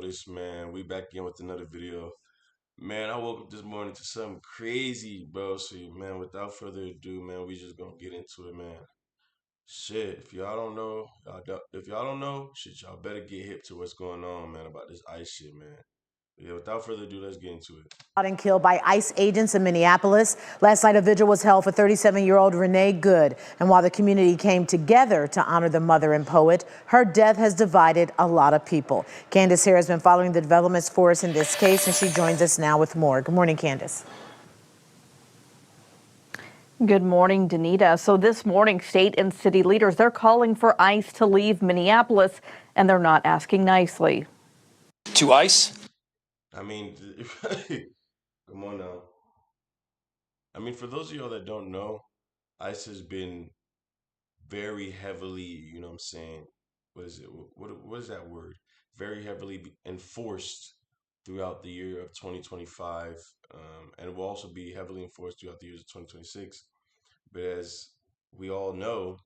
Minneapolis, man. We back again with another video. Man, I woke up this morning to something crazy, bro. So, man, without further ado, man, we just gonna get into it, man. Shit, if y'all don't know, if y'all don't know, shit, y'all better get hip to what's going on, man, about this ICE shit, man. Yeah, without further ado, let's get into it. Shot and killed by ICE agents in Minneapolis. Last night, a vigil was held for 37-year-old Renee Good. And while the community came together to honor the mother and poet, her death has divided a lot of people. Candace here has been following the developments for us in this case, and she joins us now with more. Good morning, Candace. Good morning, Danita. So this morning, state and city leaders, they're calling for ICE to leave Minneapolis, and they're not asking nicely. To ICE? I mean, come on now. I mean, for those of y'all that don't know, ICE has been very heavily, you know what I'm saying? What is it? What is that word? Very heavily enforced throughout the year of 2025, and it will also be heavily enforced throughout the years of 2026. But as we all know,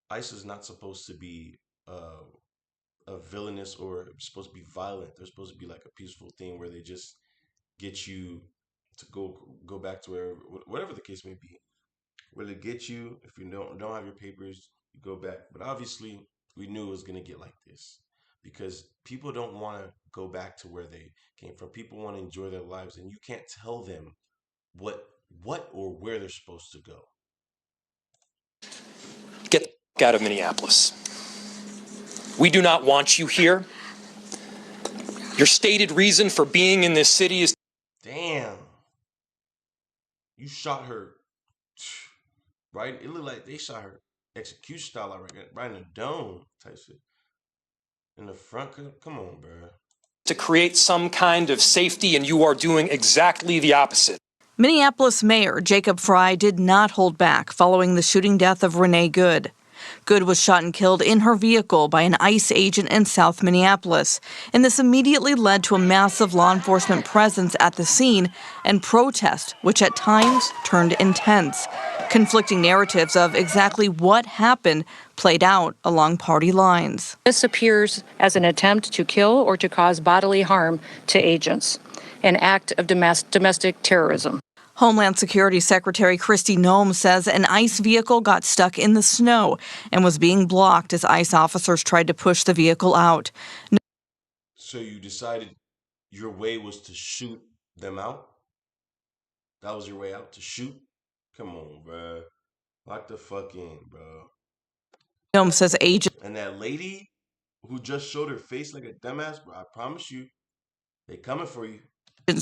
ICE is not supposed to be a villainous or supposed to be violent. They're supposed to be like a peaceful thing where they just get you to go back to whatever the case may be. Where they get you, if you don't have your papers, you go back. But obviously, we knew it was gonna get like this because people don't want to go back to where they came from. People want to enjoy their lives, and you can't tell them what or where they're supposed to go. Get the out of Minneapolis. We do not want you here. Your stated reason for being in this city is... Damn, you shot her, right? It looked like they shot her execution style, like right in the dome type shit. In the front, come on, bro. to create some kind of safety, and you are doing exactly the opposite. Minneapolis Mayor Jacob Frey did not hold back following the shooting death of Renee Good. Good was shot and killed in her vehicle by an ICE agent in South Minneapolis, and this immediately led to a massive law enforcement presence at the scene and protest, which at times turned intense. Conflicting narratives of exactly what happened played out along party lines. This appears as an attempt to kill or to cause bodily harm to agents, an act of domestic terrorism. Homeland Security Secretary Kristi Noem says an ICE vehicle got stuck in the snow and was being blocked as ICE officers tried to push the vehicle out. So you decided your way was to shoot them out? That was your way out, to shoot? Come on, bro. Lock the fuck in, bro. Noem says agents And that lady who just showed her face like a dumbass, bro, I promise you, they coming for you.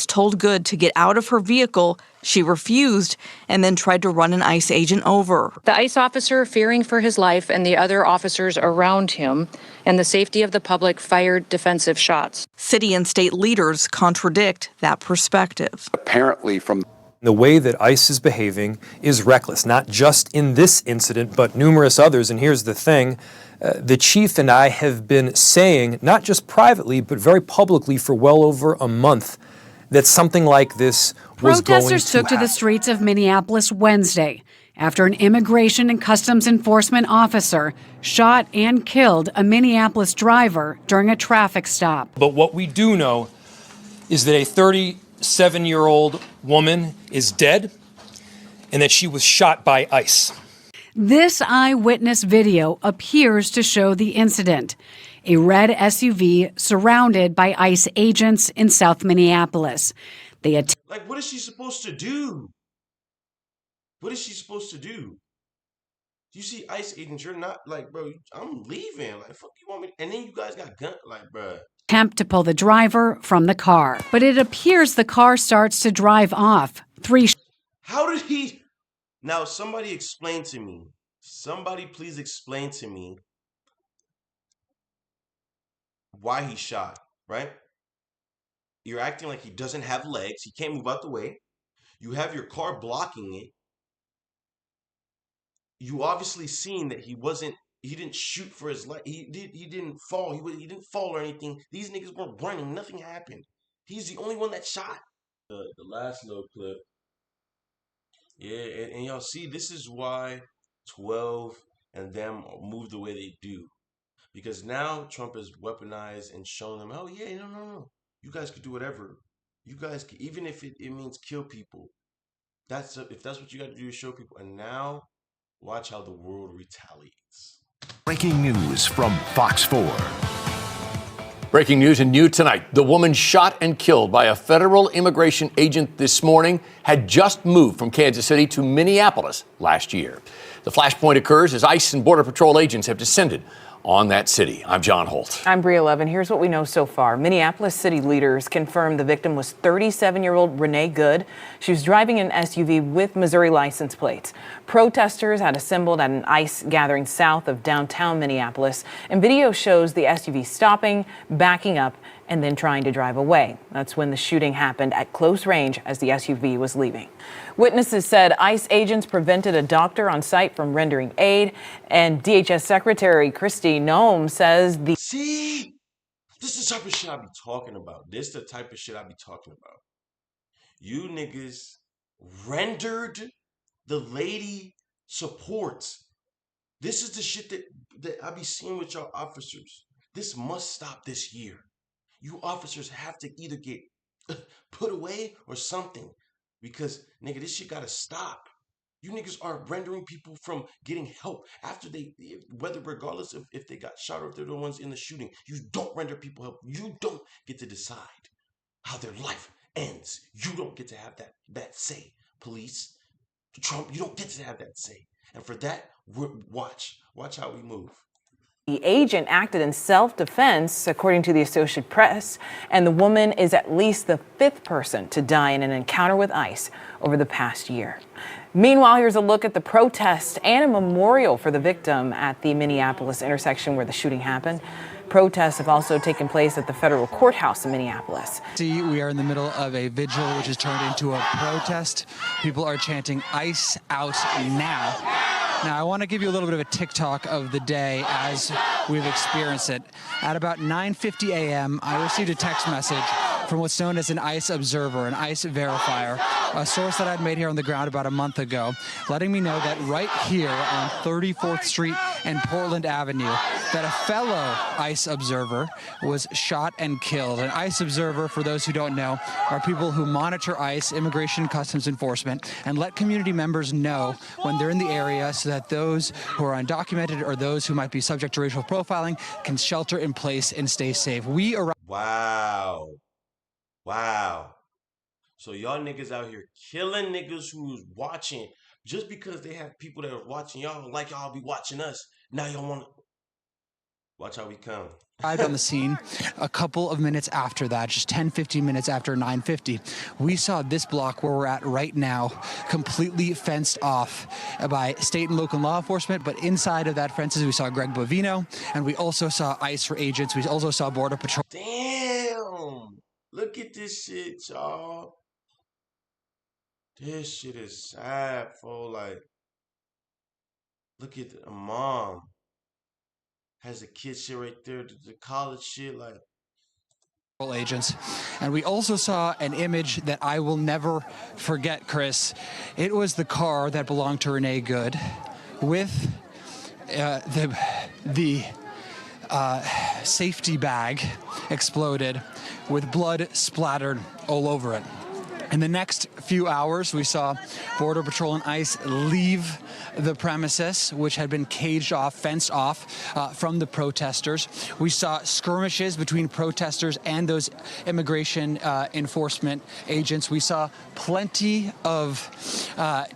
told Good to get out of her vehicle. She refused and then tried to run an ICE agent over. The ICE officer, fearing for his life and the other officers around him and the safety of the public, fired defensive shots. City and state leaders contradict that perspective. Apparently, from the way that ICE is behaving is reckless, not just in this incident, but numerous others. And here's the thing. The chief and I have been saying, not just privately, but very publicly for well over a month, that something like this was going to happen. Protesters took to the streets of Minneapolis Wednesday after an Immigration and Customs Enforcement officer shot and killed a Minneapolis driver during a traffic stop. But what we do know is that a 37-year-old woman is dead and that she was shot by ICE. This eyewitness video appears to show the incident. A red SUV surrounded by ICE agents in South Minneapolis. Like, what is she supposed to do? What is she supposed to do? You see ICE agents, you're not like, bro, I'm leaving. Like, fuck you want me? And then you guys got gun, like, bro. Attempt to pull the driver from the car, but it appears the car starts to drive off. How did he? Now, somebody explain to me. Somebody please explain to me why he shot, right? You're acting like he doesn't have legs. He can't move out the way. You have your car blocking it. You obviously seen that he didn't shoot for his life. He didn't fall. He didn't fall or anything. These niggas weren't running. Nothing happened. He's the only one that shot. The last little clip. Yeah, and y'all see, this is why 12 and them move the way they do. Because now Trump has weaponized and shown them, oh yeah, no. You guys could do whatever. You guys can, even if it means kill people. If that's what you got to do to show people. And now watch how the world retaliates. Breaking news from Fox 4. Breaking news and new tonight. The woman shot and killed by a federal immigration agent this morning had just moved from Kansas City to Minneapolis last year. The flashpoint occurs as ICE and Border Patrol agents have descended on that city. I'm John Holt. I'm Bria Levin. Here's what we know so far. Minneapolis city leaders confirmed the victim was 37-year-old Renee Good. She was driving an SUV with Missouri license plates. Protesters had assembled at an ICE gathering south of downtown Minneapolis, and video shows the SUV stopping, backing up, and then trying to drive away. That's when the shooting happened at close range as the SUV was leaving. Witnesses said ICE agents prevented a doctor on site from rendering aid, and DHS Secretary Kristi Noem says the... See? This is the type of shit I be talking about. This is the type of shit I be talking about. You niggas rendered the lady support. This is the shit that I be seeing with y'all officers. This must stop this year. You officers have to either get put away or something. Because, nigga, this shit gotta stop. You niggas are rendering people from getting help after whether regardless of if they got shot or if they're the ones in the shooting. You don't render people help. You don't get to decide how their life ends. You don't get to have that say. Police, Trump, you don't get to have that say. And for that, watch how we move. The agent acted in self-defense, according to the Associated Press, and the woman is at least the 5th person to die in an encounter with ICE over the past year. Meanwhile, here's a look at the protest and a memorial for the victim at the Minneapolis intersection where the shooting happened. Protests have also taken place at the federal courthouse in Minneapolis. See, we are in the middle of a vigil which has turned into a protest. People are chanting ICE out now. Now, I want to give you a little bit of a TikTok of the day as we've experienced it. At about 9:50 a.m., I received a text message from what's known as an ICE observer, an ICE verifier, a source that I'd made here on the ground about a month ago, letting me know that right here on 34th Street and Portland Avenue, that a fellow ICE observer was shot and killed. An ICE observer, for those who don't know, are people who monitor ICE, Immigration and Customs Enforcement, and let community members know when they're in the area so that those who are undocumented or those who might be subject to racial profiling can shelter in place and stay safe. Wow. So y'all niggas out here killing niggas who's watching just because they have people that are watching y'all like y'all be watching us. Now y'all want to watch how we come. Arrived on the scene a couple of minutes after that, just 10-15 minutes after 9:50. We saw this block where we're at right now completely fenced off by state and local law enforcement, but inside of that fences we saw Greg Bovino, and we also saw ICE for agents. We also saw Border Patrol. Damn! Look at this shit, y'all. This shit is sad, fool. Like, look at a mom has a kid shit right there, the college shit, like. Agents. And we also saw an image that I will never forget, Chris. It was the car that belonged to Renee Good with the safety bag exploded with blood splattered all over it. In the next few hours, we saw Border Patrol and ICE leave the premises, which had been caged off, fenced off from the protesters. We saw skirmishes between protesters and those immigration enforcement agents. We saw plenty of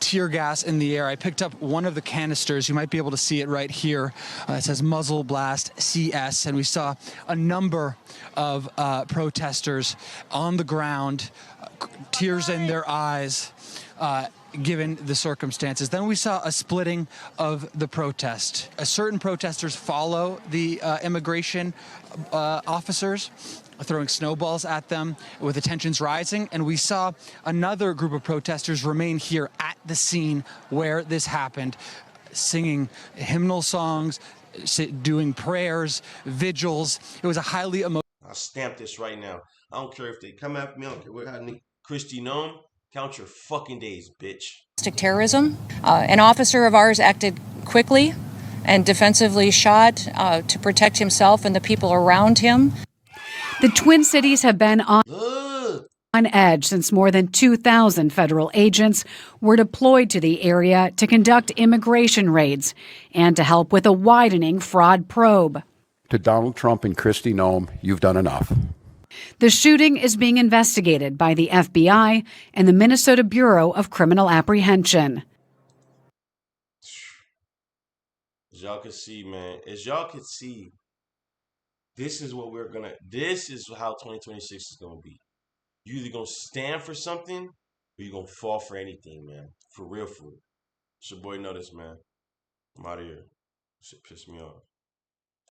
tear gas in the air. I picked up one of the canisters. You might be able to see it right here. It says muzzle blast CS, and we saw a number of protesters on the ground, tears in their eyes, given the circumstances. Then we saw a splitting of the protest. Certain protesters follow the immigration officers, throwing snowballs at them with the tensions rising. And we saw another group of protesters remain here at the scene where this happened, singing hymnal songs, doing prayers, vigils. It was a highly emotional. I'll stamp this right now. I don't care if they come after me. I don't care what happened. Kristi Noem, count your fucking days, bitch. Terrorism. An officer of ours acted quickly and defensively shot to protect himself and the people around him. The Twin Cities have been on edge since more than 2,000 federal agents were deployed to the area to conduct immigration raids and to help with a widening fraud probe. To Donald Trump and Kristi Noem, you've done enough. The shooting is being investigated by the FBI and the Minnesota Bureau of Criminal Apprehension. As y'all can see, man, this is how 2026 is gonna be. You either gonna stand for something or you gonna fall for anything, man. For real, for real. It's your boy Notice, man. I'm out of here. Shit pissed me off.